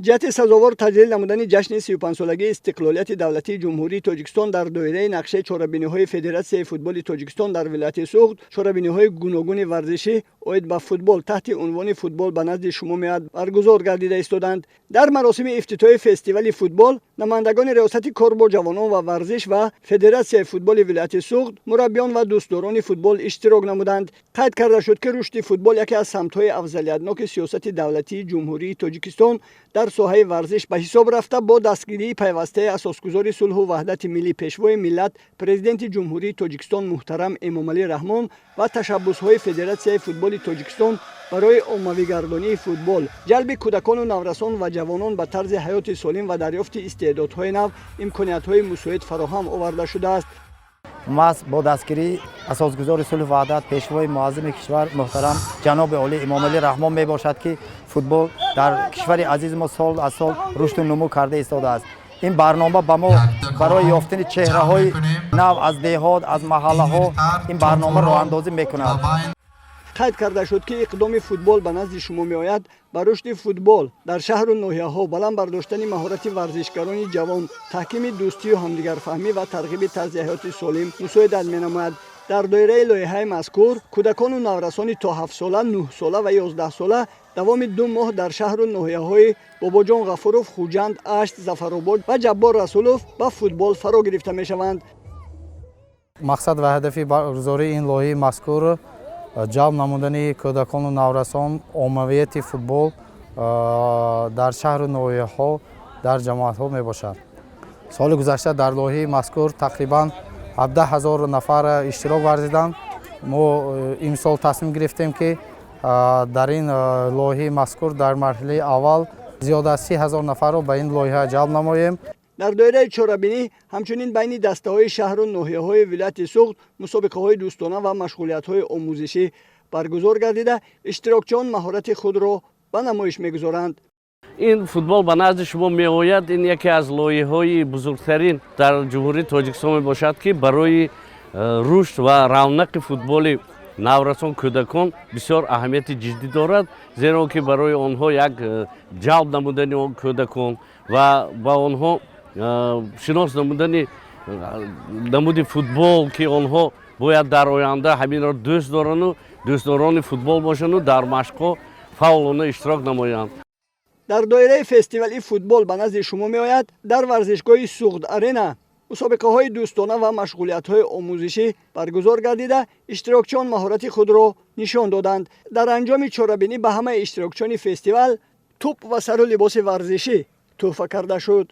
جهت سزاوار تجلیل نمودن جشن 35 سالگی استقلالیت دولتی جمهوری تاجیکستان در دایره نقشه چهاربینی‌های فدراسیون فوتبال تاجیکستان در ولایت سوخت، چهاربینی‌های گوناگون ورزشی اید به فوتبال تحت عنوان فوتبال به نزد شما میاد برگزار گردیده ایستادند. در مراسم افتتاحی فستیوال فوتبال، نمایندگان ریاست کار با جوانان و ورزش و فدراسیون فوتبال ولایت سوخت، مربیان و دوستداران فوتبال اشتراک نمودند. قید کرده شد که رشد فوتبال یکی از سمت‌های افضلیت‌ناک سیاست دولتی جمهوری تاجیکستان در ساحه ورزش به حساب رفته با دستگیری پیوسته اساسگزار صلح و وحدت ملی پیشوای ملت پرزیدنت جمهوری تاجیکستان محترم امامعلی رحمان و تشبس‌های فدراسیون فوتبال تاجیکستان برای عمومی‌گردانی فوتبال، جلب کودکان و نورسان و جوانان به طرز حیات سالم و دریافت استعدادهای نو، امکانیت‌های مساعد فراهم آورده شده است. ماست با دستگیری اساسگزار صلح و وحدت پیشوای معظم کشور محترم جناب عالی امامعلی رحمان می باشد که فوتبال در کشور عزیز ما سال از سال رشد و نمو کرده ایستاده است. این برنامه به ما برای یافتن چهره‌های نو از دهات، از محله‌ها این برنامه راه اندازی می‌کند. قید کرده شد که اقدام فوتبال به نزد شما می آید به رشد فوتبال در شهر و ناحیه‌ها، بلند برداشتن مهارت ورزشکاران جوان، تحکیم دوستی و همدیگر فهمی و ترغیب طرز حیات سالم مساعدت می‌نماید. در دایره لایحه مذکور، کودکان و نورسان تا 7 ساله، 9 ساله و 11 ساله دوام 2 ماه در شهر و ناحیه‌های باباجان غفورов، خوجند، اشت، ظفرآباد و جبار رسولov به فوتبال فرا گرفته می‌شوند. مقصد و هدف برگزاری این لایحه مذکور جلب نمودن کودکان و نورسان، عمومیت فوتبال در شهر و ناحیه‌ها در جماعت‌ها میباشد. سال گذشته در لایحه مذکور تقریباً 17,000 نفر اشتراک ورزیدند. ما امسال تصمیم گرفتیم که در این لایحه مذکور در مرحله اول زیاده از 30,000 نفر را به این لایحه جلب نماییم. در دایره چهاربینی همچنین بین دسته‌های شهر و ناحیه‌های ولایت سوخت مسابقه‌های دوستانه و مشغولیت‌های آموزشی برگزار گردیده اشتراکچیان مهارت خود را به نمایش می‌گذارند. این فوتبال به نزد شما میآید. این یکی از لایحه‌های بزرگترین در جمهوری تاجیکستان میباشد که برای رشد و رونق فوتبال نورسان کودکان بسیار اهمیت جدی دارد، زیرا که برای آنها یک جلب نمودن آن کودکان و با آنها شناس نمودن نمود فوتبال که آنها باید در آینده همین را دوست دارند و دوستداران فوتبال باشند و در مشق‌ها فعالانه اشتراک نمایند. در دایره فستیوال فوتبال به نزد شما می آید در ورزشگاه سوخت آرینا مسابقه‌های دوستانه و مشغولیت‌های آموزشی برگزار گردیده اشتراکچیان مهارت خود را نشان دادند. در انجام چهاربینی به همه اشتراکچیان فستیوال توپ و سر و لباس ورزشی تحفه کرده شد.